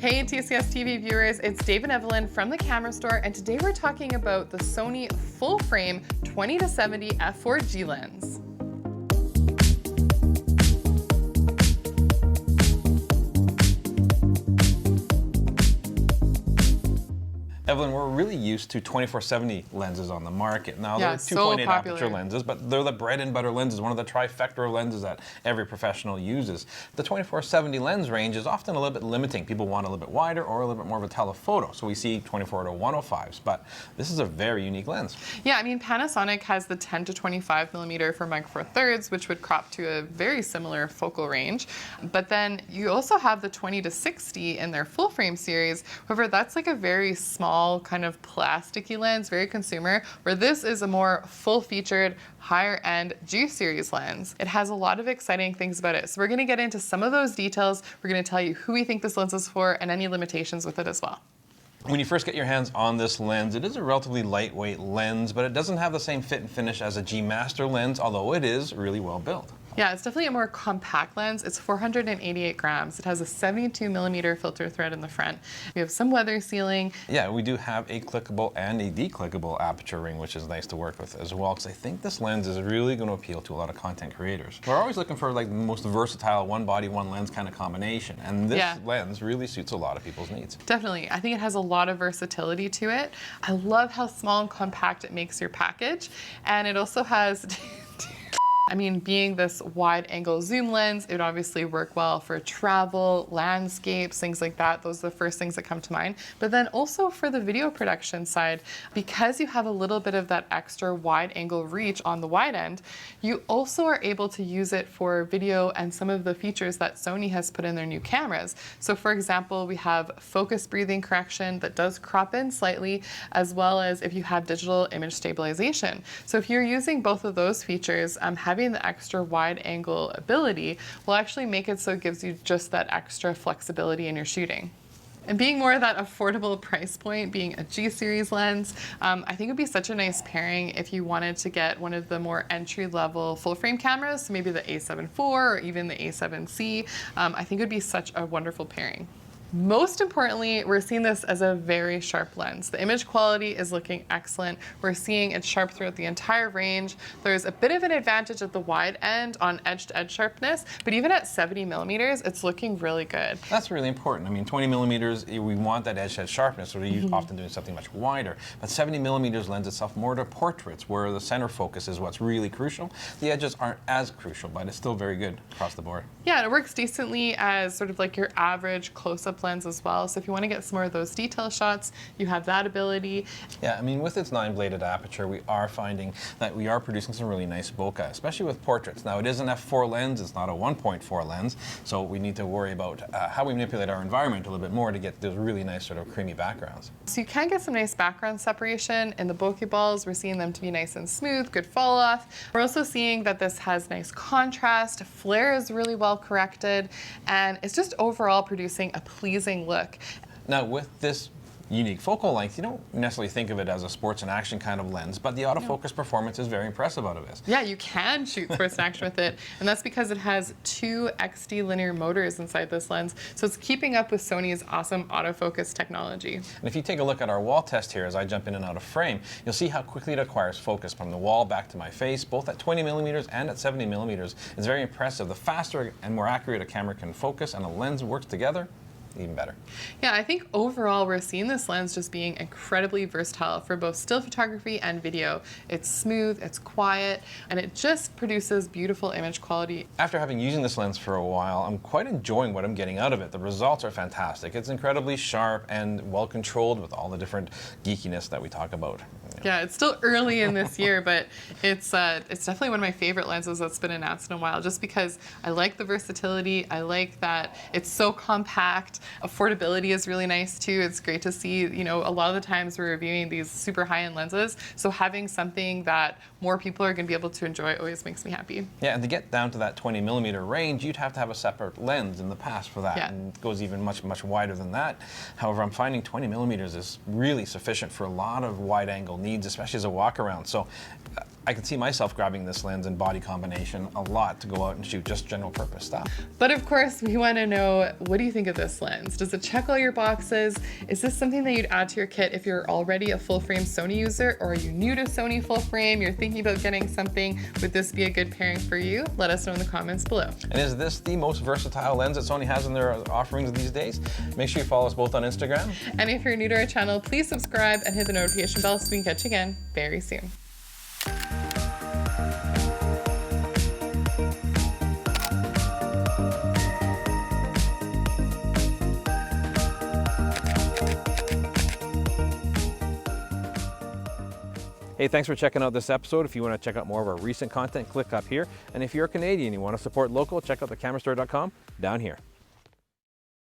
Hey TCS TV viewers, it's Dave and Evelyn from the Camera Store, and today we're talking about the Sony full-frame 20-70 f4G lens. Evelyn, we're really used to 24-70 lenses on the market. Now, Yeah, they're so 2.8 popular aperture lenses, but they're the bread and butter lenses, one of the trifecta lenses that every professional uses. The 24-70 lens range is often a little bit limiting. People want a little bit wider or a little bit more of a telephoto. So we see 24-105s, but this is a very unique lens. Yeah, I mean, Panasonic has the 10 to 25 millimeter for Micro Four Thirds, which would crop to a very similar focal range. But then you also have the 20 to 60 in their full frame series. However, that's like a very small kind of plasticky lens, very consumer, where this is a more full-featured, higher-end G-series lens. It has a lot of exciting things about it. So we're going to get into some of those details. We're going to tell you who we think this lens is for and any limitations with it as well. When you first get your hands on this lens, it is a relatively lightweight lens, but it doesn't have the same fit and finish as a G Master lens, although it is really well built. Yeah, it's definitely a more compact lens. It's 488 grams. It has a 72 millimeter filter thread in the front. We have some weather sealing. Yeah, we do have a clickable and a declickable aperture ring, which is nice to work with as well, because I think this lens is really going to appeal to a lot of content creators. We're always looking for like the most versatile one body, one lens kind of combination, and this lens really suits a lot of people's needs. Definitely. I think it has a lot of versatility to it. I love how small and compact it makes your package, and it also has I mean, being this wide angle zoom lens, it would obviously work well for travel, landscapes, things like that. Those are the first things that come to mind. But then also for the video production side, because you have a little bit of that extra wide angle reach on the wide end, you also are able to use it for video and some of the features that Sony has put in their new cameras. So for example, we have focus breathing correction that does crop in slightly, as well as if you have digital image stabilization. So if you're using both of those features, having the extra wide angle ability will actually make it so it gives you just that extra flexibility in your shooting. And being more of that affordable price point, being a G-series lens, I think it would be such a nice pairing if you wanted to get one of the more entry-level full-frame cameras, so maybe the A7 IV or even the A7C. I think it would be such a wonderful pairing. Most importantly, we're seeing this as a very sharp lens. The image quality is looking excellent. We're seeing it sharp throughout the entire range. There's a bit of an advantage at the wide end on edge-to-edge sharpness, but even at 70 millimeters, it's looking really good. That's really important. I mean, 20 millimeters, we want that edge-to-edge sharpness, so we're often doing something much wider. But 70 millimeters lends itself more to portraits, where the center focus is what's really crucial. The edges aren't as crucial, but it's still very good across the board. Yeah, it works decently as sort of like your average close-up lens as well. So if you want to get some more of those detail shots, you have that ability. Yeah, I mean, with its 9-bladed aperture, we are finding that we are producing some really nice bokeh, especially with portraits. Now, it is an f4 lens, it's not a 1.4 lens, so we need to worry about how we manipulate our environment a little bit more to get those really nice sort of creamy backgrounds. So you can get some nice background separation in the bokeh balls. We're seeing them to be nice and smooth, good fall off. We're also seeing that this has nice contrast, flare is really well corrected, and it's just overall producing a pleasing look. Now, with this unique focal length, you don't necessarily think of it as a sports and action kind of lens, but the autofocus performance is very impressive out of this. Yeah, you can shoot sports and action with it, and that's because it has 2 XD linear motors inside this lens, so it's keeping up with Sony's awesome autofocus technology. And if you take a look at our wall test here as I jump in and out of frame, you'll see how quickly it acquires focus from the wall back to my face, both at 20 millimeters and at 70 millimeters. It's very impressive. The faster and more accurate a camera can focus and a lens works together, even better. Yeah, I think overall we're seeing this lens just being incredibly versatile for both still photography and video. It's smooth, it's quiet, and it just produces beautiful image quality. After having using this lens for a while, I'm quite enjoying what I'm getting out of it. The results are fantastic. It's incredibly sharp and well controlled with all the different geekiness that we talk about. Yeah, it's still early in this year, but it's definitely one of my favorite lenses that's been announced in a while, just because I like the versatility. I like that it's so compact. Affordability is really nice too. It's great to see, you know, a lot of the times we're reviewing these super high-end lenses, so having something that more people are going to be able to enjoy always makes me happy. Yeah, and to get down to that 20 millimeter range, you'd have to have a separate lens in the past for that, and it goes even much wider than that. However, I'm finding 20 millimeters is really sufficient for a lot of wide-angle needs, especially as a walk-around. So I can see myself grabbing this lens and body combination a lot to go out and shoot just general purpose stuff. But of course, we want to know, what do you think of this lens? Does it check all your boxes? Is this something that you'd add to your kit if you're already a full frame Sony user, or are you new to Sony full frame? You're thinking about getting something. Would this be a good pairing for you? Let us know in the comments below. And is this the most versatile lens that Sony has in their offerings these days? Make sure you follow us both on Instagram. And if you're new to our channel, please subscribe and hit the notification bell so we can catch you again very soon. Hey, thanks for checking out this episode. If you want to check out more of our recent content, click up here. And if you're Canadian, you want to support local, check out thecamerastore.com down here.